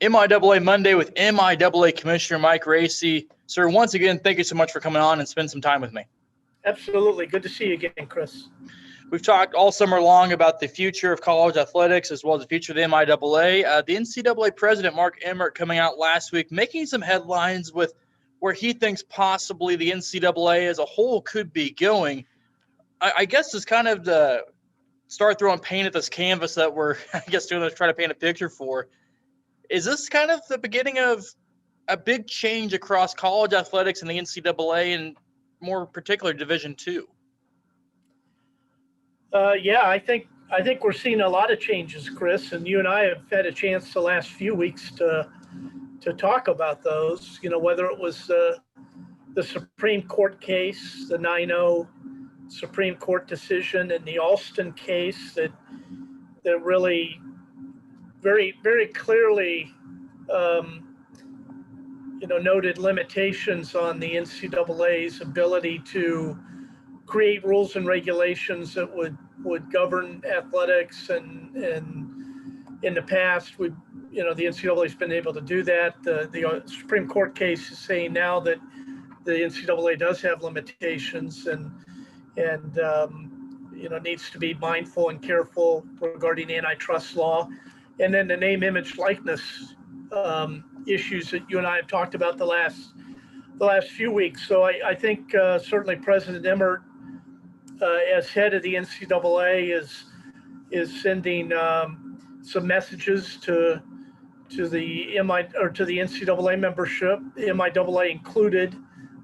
MIAA Monday with MIAA Commissioner Mike Racy. Sir, once again, thank you so much for coming on and spending some time with me. Absolutely. Good to see you again, Chris. We've talked all summer long about the future of college athletics as well as the future of the MIAA. The NCAA President Mark Emmert coming out last week making some headlines with where he thinks possibly the NCAA as a whole could be going. I guess is kind of the start throwing paint at this canvas that we're, doing this, trying to paint a picture for. Is this kind of the beginning of a big change across college athletics in the NCAA and more particular Division II? Yeah, I think we're seeing a lot of changes, Chris, and you and I have had a chance the last few weeks to talk about those. You know, whether it was the Supreme Court case, the 9-0 Supreme Court decision, and the Alston case that really very, very clearly, noted limitations on the NCAA's ability to create rules and regulations that would govern athletics. And in the past, the NCAA's been able to do that. The Supreme Court case is saying now that the NCAA does have limitations and needs to be mindful and careful regarding antitrust law. And then the name, image, likeness issues that you and I have talked about the last few weeks. So I think certainly President Emmert, as head of the NCAA, is sending some messages to the NCAA membership, MIAA included,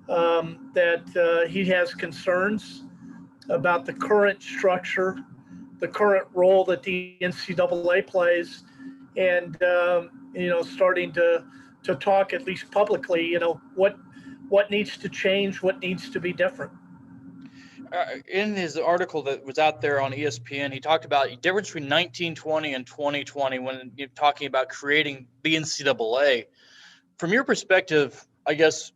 that he has concerns about the current structure, the current role that the NCAA plays, and starting to talk, at least publicly, what needs to change, what needs to be different. In his article that was out there on ESPN, he talked about the difference between 1920 and 2020 when you're talking about creating the NCAA. From your perspective, I guess,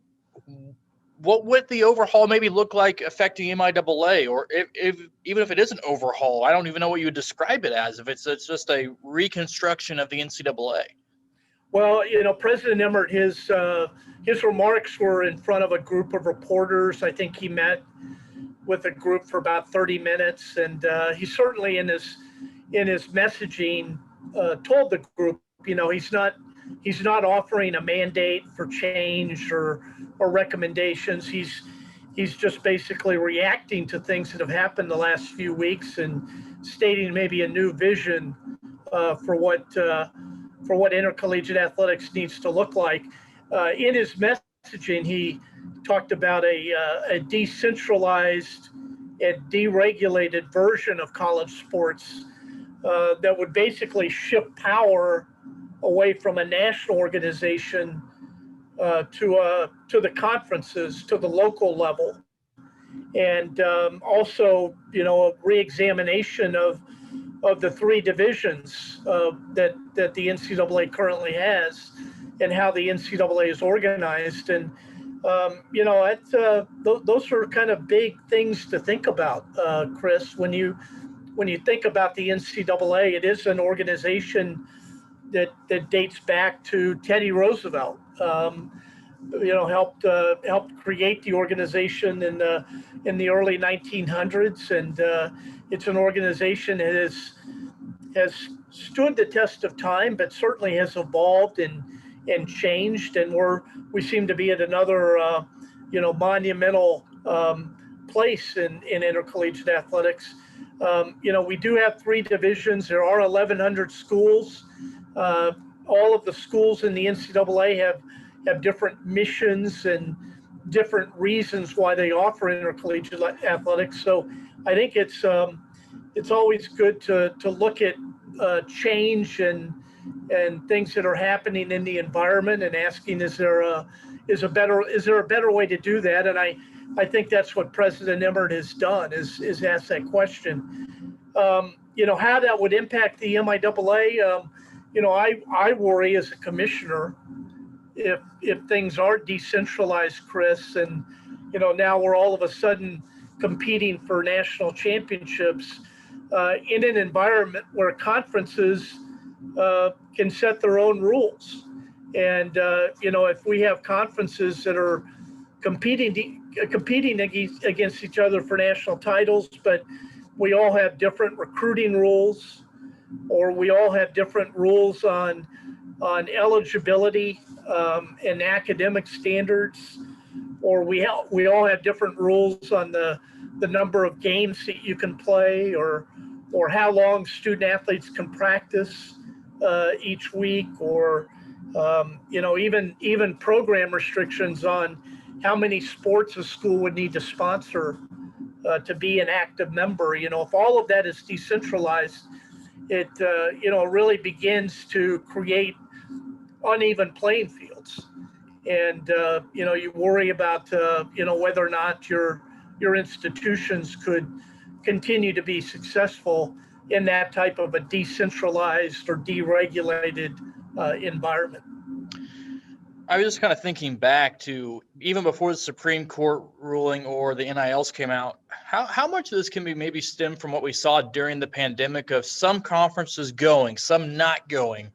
what would the overhaul maybe look like affecting MIAA, or even if it is an overhaul? I don't even know what you would describe it as, if it's just a reconstruction of the NCAA. Well, President Emmert, his remarks were in front of a group of reporters. I think he met with a group for about 30 minutes, and he certainly in his messaging told the group, he's not offering a mandate for change or recommendations. He's just basically reacting to things that have happened the last few weeks and stating maybe a new vision for what intercollegiate athletics needs to look like. In his messaging, he talked about a decentralized and deregulated version of college sports that would basically shift power away from a national organization to the conferences, to the local level, and also a reexamination of the three divisions that the NCAA currently has and how the NCAA is organized. And those are kind of big things to think about, Chris. When you think about the NCAA, it is an organization that dates back to Teddy Roosevelt. Helped create the organization in the early 1900s, and it's an organization that has stood the test of time, but certainly has evolved and changed, and we seem to be at another monumental place in intercollegiate athletics. We do have three divisions. There are 1,100 schools. All of the schools in the NCAA have different missions and different reasons why they offer intercollegiate athletics. So I think it's always good to look at change and things that are happening in the environment and asking, is there a better way to do that? And I think that's what President Emmert has done, is ask that question. How that would impact the MIAA. I worry as a commissioner if things aren't decentralized, Chris, and now we're all of a sudden competing for national championships in an environment where conferences can set their own rules. And if we have conferences that are competing against each other for national titles, but we all have different recruiting rules, or we all have different rules on eligibility and academic standards, or we all have different rules on the number of games that you can play, or how long student athletes can practice each week, or even program restrictions on how many sports a school would need to sponsor to be an active member. If all of that is decentralized, it really begins to create uneven playing fields, and you worry about whether or not your institutions could continue to be successful in that type of a decentralized or deregulated environment. I was just kind of thinking back to even before the Supreme Court ruling or the NILs came out, how much of this can be maybe stemmed from what we saw during the pandemic of some conferences going, some not going.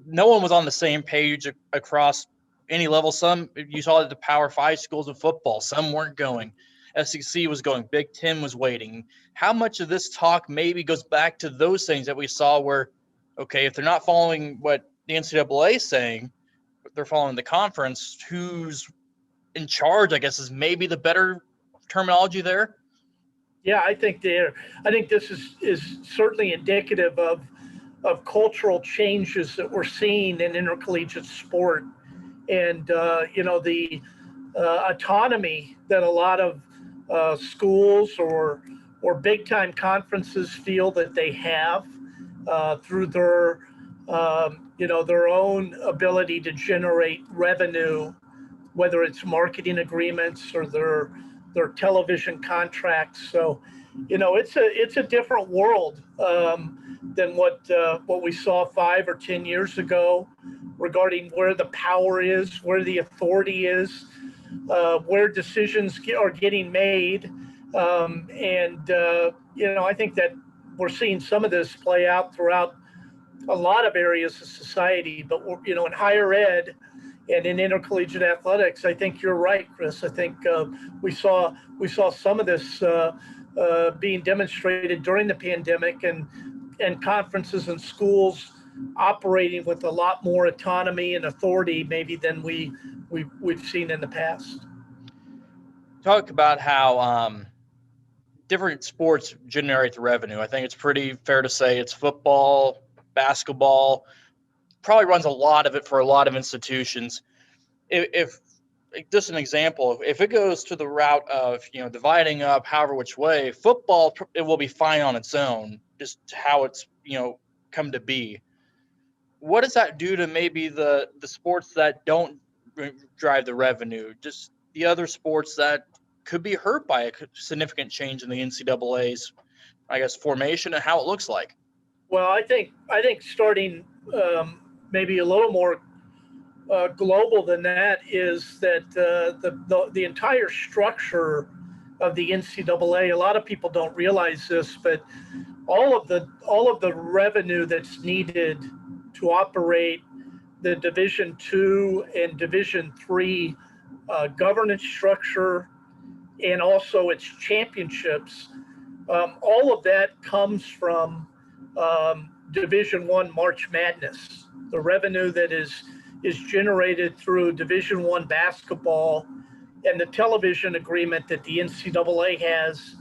No one was on the same page across any level. Some, you saw at the Power 5 schools of football, some weren't going. SEC was going, Big Ten was waiting. How much of this talk maybe goes back to those things that we saw where, okay, if they're not following what the NCAA is saying, they're following the conference, who's in charge, I guess, is maybe the better terminology there. Yeah, I think this is certainly indicative of cultural changes that we're seeing in intercollegiate sport, and the autonomy that a lot of schools or big time conferences feel that they have through their their own ability to generate revenue, whether it's marketing agreements or their television contracts. So, it's a different world than what we saw 5 or 10 years ago regarding where the power is, where the authority is, where decisions are getting made. I think that we're seeing some of this play out throughout a lot of areas of society, but in higher ed and in intercollegiate athletics, I think you're right, Chris. I think we saw some of this being demonstrated during the pandemic, and conferences and schools operating with a lot more autonomy and authority maybe than we've seen in the past. Talk about how different sports generate the revenue. I think it's pretty fair to say it's football, basketball, probably runs a lot of it for a lot of institutions. If just an example, if it goes to the route of dividing up however which way, football, it will be fine on its own, just how it's come to be. What does that do to maybe the sports that don't drive the revenue, just the other sports that could be hurt by a significant change in the NCAA's, I guess, formation and how it looks like? Well, I think starting maybe a little more global than that is that the entire structure of the NCAA. A lot of people don't realize this, but all of the revenue that's needed to operate the Division II and Division III governance structure, and also its championships, all of that comes from Division I March Madness. The revenue that is generated through Division I basketball and the television agreement that the NCAA has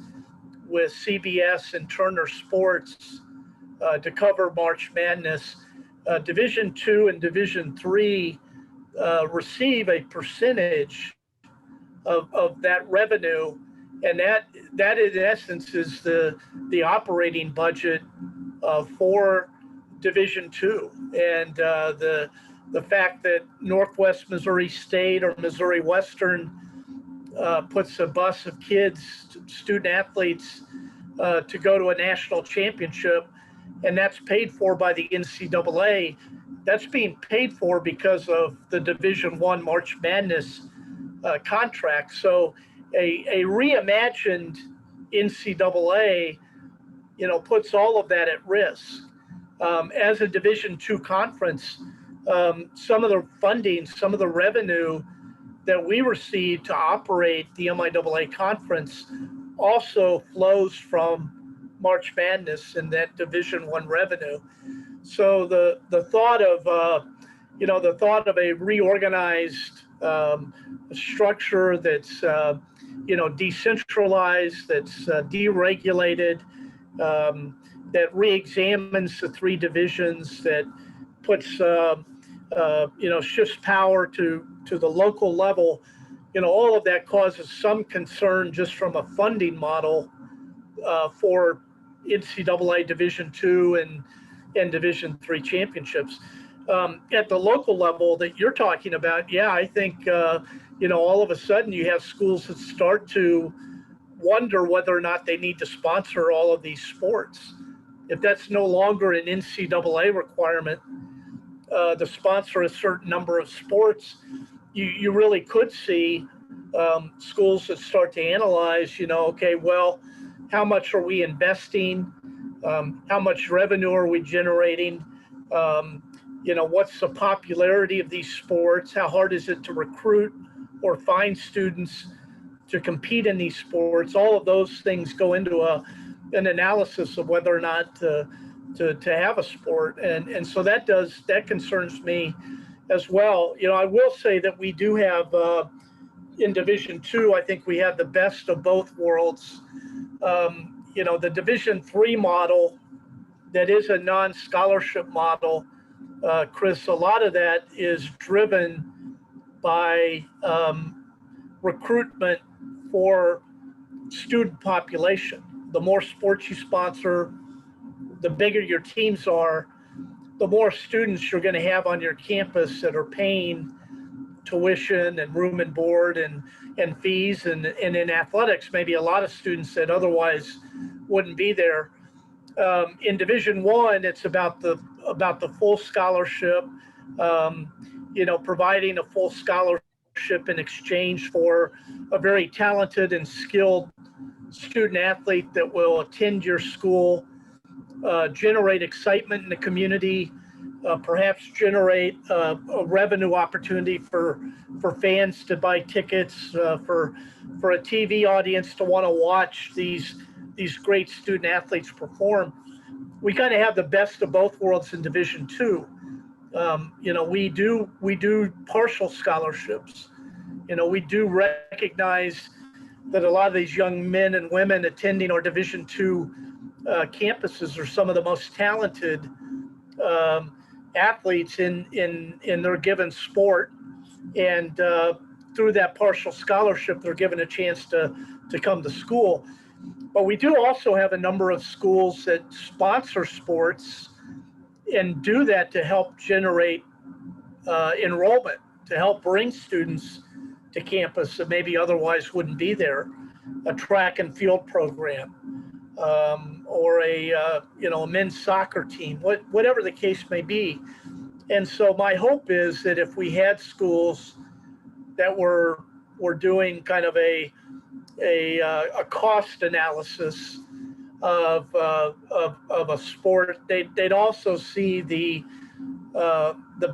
with CBS and Turner Sports to cover March Madness. Division II and Division III receive a percentage of that revenue, and that in essence is the operating budget for Division II. And the fact that Northwest Missouri State or Missouri Western puts a bus of kids, student athletes, to go to a national championship, and that's paid for by the NCAA. That's being paid for because of the Division I March Madness contract. So a reimagined NCAA, puts all of that at risk. As a Division II conference, some of the funding, some of the revenue that we receive to operate the MIAA conference also flows from March Madness and that Division I revenue. So the thought of the thought of a reorganized structure that's decentralized, that's deregulated, that reexamines the three divisions, that puts shifts power to the local level, all of that causes some concern just from a funding model for NCAA Division II and Division III championships. At the local level that you're talking about, yeah, I think all of a sudden you have schools that start to wonder whether or not they need to sponsor all of these sports. If that's no longer an NCAA requirement, to sponsor a certain number of sports, you really could see schools that start to analyze, okay, well, how much are we investing? How much revenue are we generating? What's the popularity of these sports? How hard is it to recruit or find students to compete in these sports? All of those things go into an analysis of whether or not to have a sport. And so that concerns me as well. I will say that we do have in Division II, I think we have the best of both worlds. The Division III model that is a non-scholarship model, Chris, a lot of that is driven by recruitment for student population. The more sports you sponsor, the bigger your teams are, the more students you're going to have on your campus that are paying tuition and room and board and fees. And in athletics, maybe a lot of students that otherwise wouldn't be there. In Division I, it's about the full scholarship, providing a full scholarship in exchange for a very talented and skilled student athlete that will attend your school, generate excitement in the community, perhaps generate a revenue opportunity for fans to buy tickets, for a TV audience to want to watch these great student athletes perform. We kind of have the best of both worlds in Division II. We do partial scholarships. We do recognize that a lot of these young men and women attending our Division II campuses are some of the most talented athletes in their given sport, and through that partial scholarship, they're given a chance to come to school. But we do also have a number of schools that sponsor sports and do that to help generate enrollment, to help bring students to campus that maybe otherwise wouldn't be there. A track and field program, or a men's soccer team, whatever the case may be. And so my hope is that if we had schools that were doing kind of a cost analysis of a sport, they'd also see the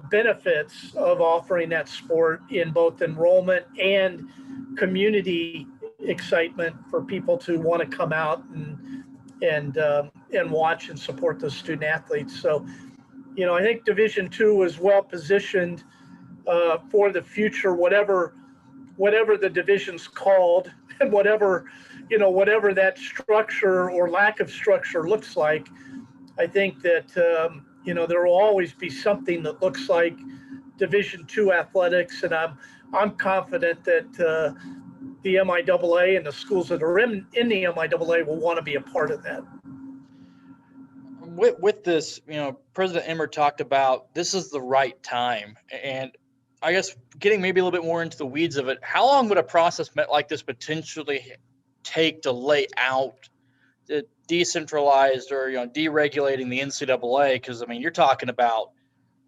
benefits of offering that sport in both enrollment and community excitement for people to want to come out and watch and support those student athletes. So, I think Division II is well positioned for the future, whatever the division's called, and whatever that structure or lack of structure looks like. I think that there will always be something that looks like Division II athletics, and I'm confident that the MIAA and the schools that are in the MIAA will want to be a part of that. With this, President Emmert talked about this is the right time, and I guess getting maybe a little bit more into the weeds of it, how long would a process like this potentially take to lay out the decentralized or deregulating the NCAA? Because you're talking about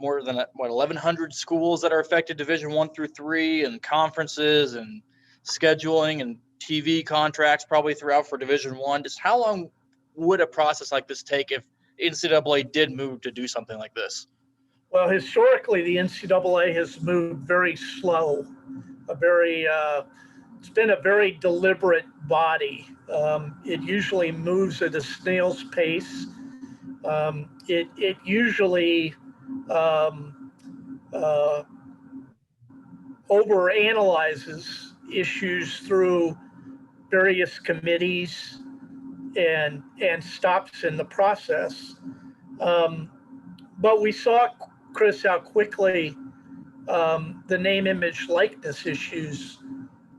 more than 1,100 schools that are affected, Division I through III, and conferences and scheduling and TV contracts probably throughout for Division I. Just how long would a process like this take if NCAA did move to do something like this? Well, historically, the NCAA has moved very slow, it's been a very deliberate body. It usually moves at a snail's pace. It usually um, uh, overanalyzes issues through various committees and stops in the process. Um, but we saw, Chris, how quickly the name, image, likeness issues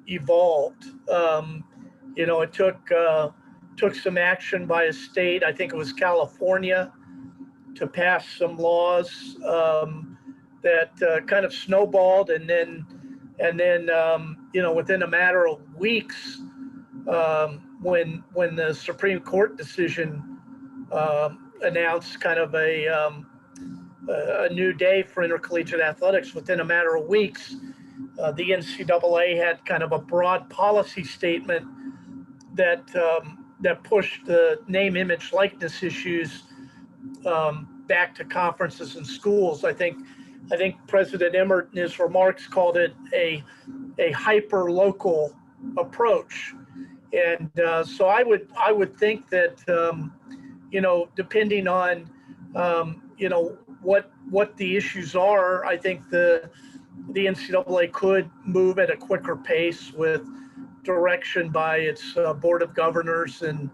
evolved. It took some action by a state. I think it was California to pass some laws that kind of snowballed, and then within a matter of weeks, when the Supreme Court decision announced kind of a new day for intercollegiate athletics, within a matter of weeks, the NCAA had kind of a broad policy statement that pushed the name, image, likeness issues back to conferences and schools. I think President Emmert in his remarks called it a hyper local approach, and so I would think that depending on what the issues are, I think the NCAA could move at a quicker pace with direction by its board of governors and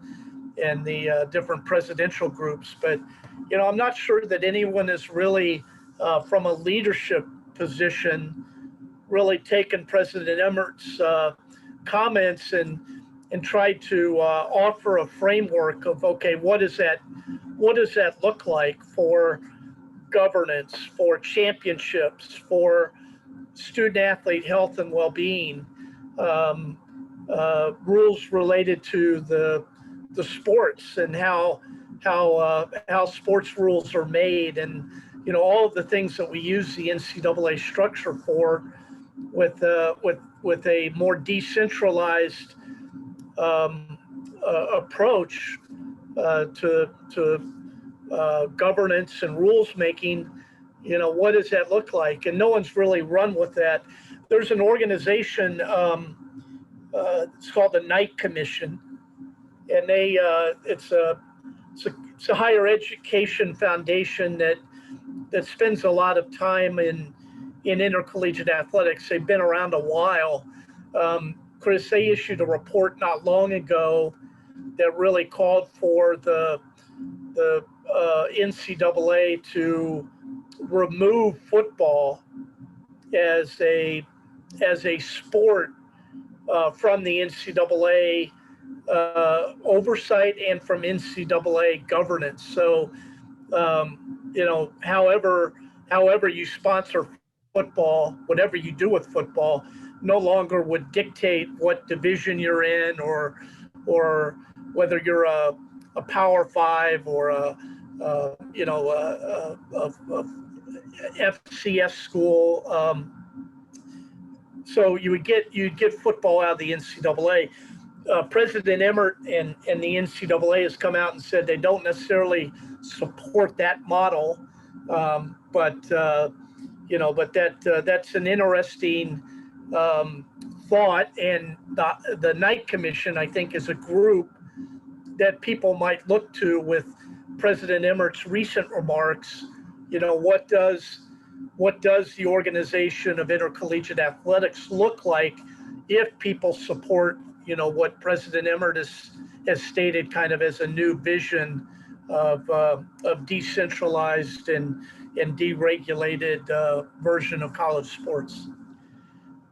the different presidential groups. But I'm not sure that anyone is really from a leadership position really taken President Emmert's comments and tried to offer a framework of, okay, what does that look like for governance, for championships, for student athlete health and well-being, rules related to the sports and how sports rules are made, and all of the things that we use the NCAA structure for, with a more decentralized approach to governance and rules making. What does that look like? And no one's really run with that. There's an organization, it's called the Knight Commission, and it's a higher education foundation that spends a lot of time in intercollegiate athletics. They've been around a while. Chris, they issued a report not long ago that really called for the NCAA to remove football as a sport from the NCAA oversight and from NCAA governance. So, however you sponsor football, whatever you do with football, no longer would dictate what division you're in, or whether you're a Power Five or a FCS school. So you'd get football out of the NCAA. President Emmert and the NCAA has come out and said they don't necessarily support that model, but that's an interesting thought. And the Knight Commission, I think, is a group that people might look to with President Emmert's recent remarks. What does the organization of intercollegiate athletics look like if people support what President Emmert has stated kind of as a new vision of decentralized and deregulated version of college sports?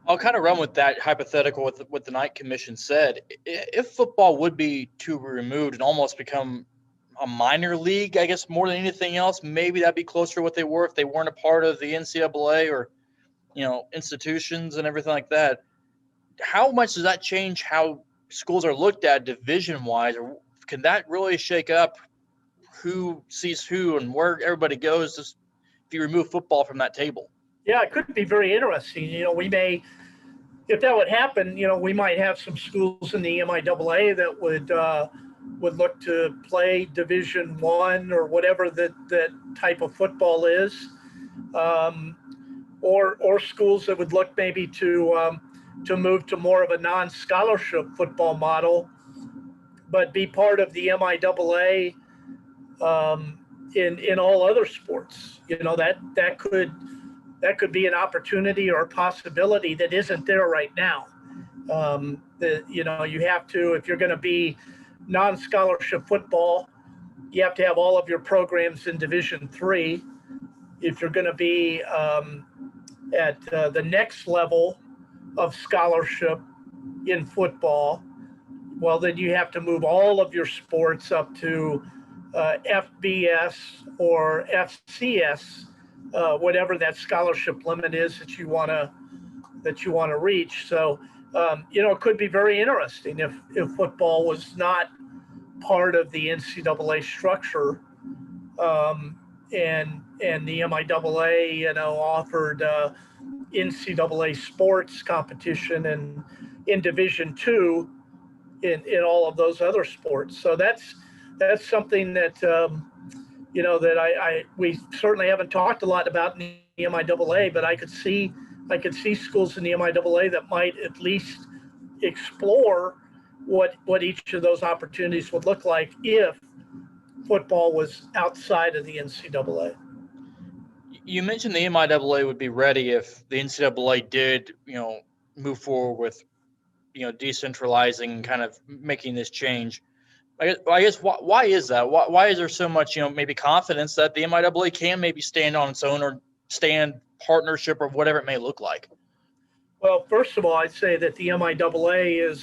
I'll kind of run with that hypothetical with what the Knight Commission said. If football would be to be removed and almost become a minor league, I guess, more than anything else, maybe that'd be closer to what they were if they weren't a part of the NCAA or, institutions and everything like that. How much does that change how schools are looked at division-wise, or can that really shake up who sees who and where everybody goes if you remove football from that table? Yeah, it could be very interesting. We may, if that would happen, we might have some schools in the MIAA that would look to play Division I or whatever that type of football is. or schools that would look maybe to move to more of a non-scholarship football model, but be part of the MIAA in all other sports. That could be an opportunity or a possibility that isn't there right now. You have to, if you're going to be non-scholarship football, you have to have all of your programs in Division III. If you're going to be at the next level of scholarship in football, well, then you have to move all of your sports up to FBS or FCS, whatever that scholarship limit is that you want to reach. So, it could be very interesting if football was not part of the NCAA structure, and the MIAA, offered NCAA sports competition and in Division II in all of those other sports. So that's something that that we certainly haven't talked a lot about in the MIAA, but I could see schools in the MIAA that might at least explore what each of those opportunities would look like if football was outside of the NCAA. You mentioned the MIAA would be ready if the NCAA did, move forward with, decentralizing, kind of making this change. I guess why is that? Why is there so much, maybe confidence that the MIAA can maybe stand on its own or stand partnership or whatever it may look like? Well, first of all, I'd say that the MIAA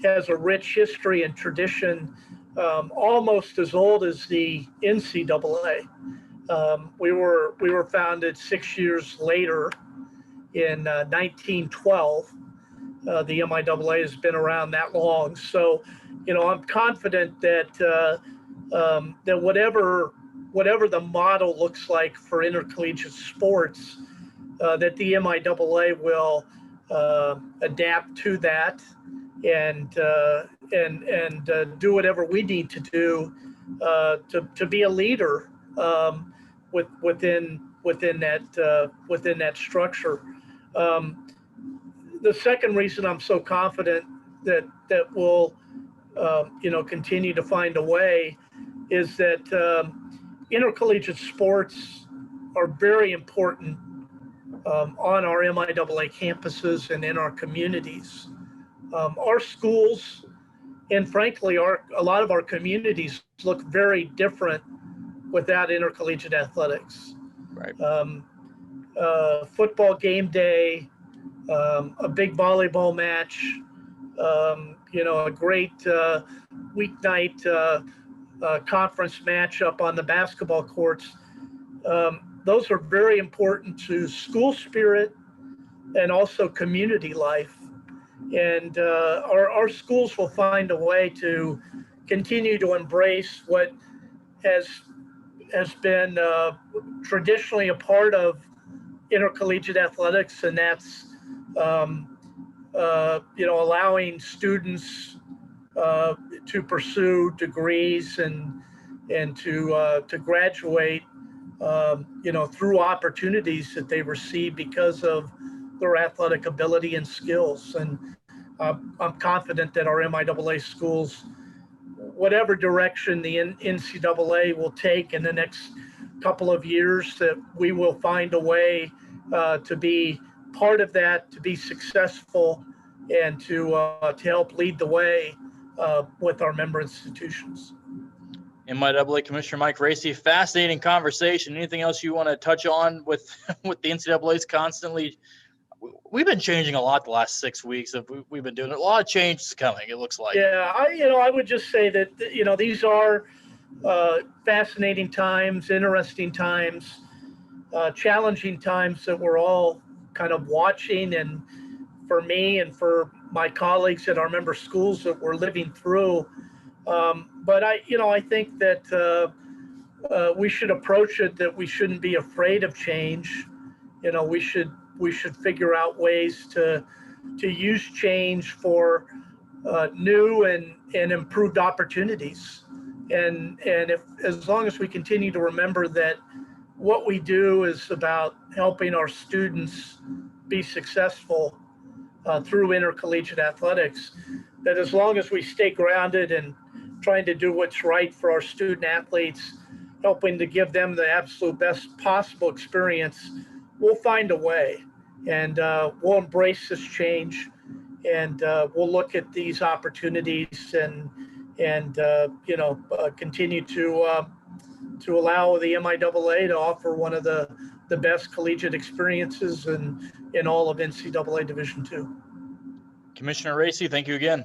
has a rich history and tradition, almost as old as the NCAA. We were founded 6 years later in 1912. The MIAA has been around that long, so I'm confident that that whatever the model looks like for intercollegiate sports, that the MIAA will adapt to that and do whatever we need to do to be a leader within that structure. The second reason I'm so confident that we'll continue to find a way is that intercollegiate sports are very important on our MIAA campuses and in our communities. Our schools, and frankly, a lot of our communities look very different without intercollegiate athletics. Right. Football game day, a big volleyball match, a great weeknight conference matchup on the basketball courts. Those are very important to school spirit and also community life. And our schools will find a way to continue to embrace what has been traditionally a part of intercollegiate athletics, and that's allowing students to pursue degrees and to graduate through opportunities that they receive because of their athletic ability and skills. And I'm confident that our MIAA schools, whatever direction the NCAA will take in the next couple of years, that we will find a way to be part of that, to be successful, and to help lead the way with our member institutions. MIAA Commissioner Mike Racy, fascinating conversation. Anything else you want to touch on with the NCAA's constantly? We've been changing a lot the last 6 weeks. We've been doing a lot of changes coming, it looks like. Yeah, I would just say that these are fascinating times, interesting times, challenging times that we're all kind of watching, and for me and for my colleagues at our member schools that we're living through. But I think that we should approach it that we shouldn't be afraid of change. We should figure out ways to use change for new and improved opportunities. And as long as we continue to remember that what we do is about helping our students be successful through intercollegiate athletics, that as long as we stay grounded and trying to do what's right for our student athletes, helping to give them the absolute best possible experience, we'll find a way, and we'll embrace this change, and we'll look at these opportunities and continue to allow the MIAA to offer one of the best collegiate experiences in all of NCAA Division II. Commissioner Racy, thank you again.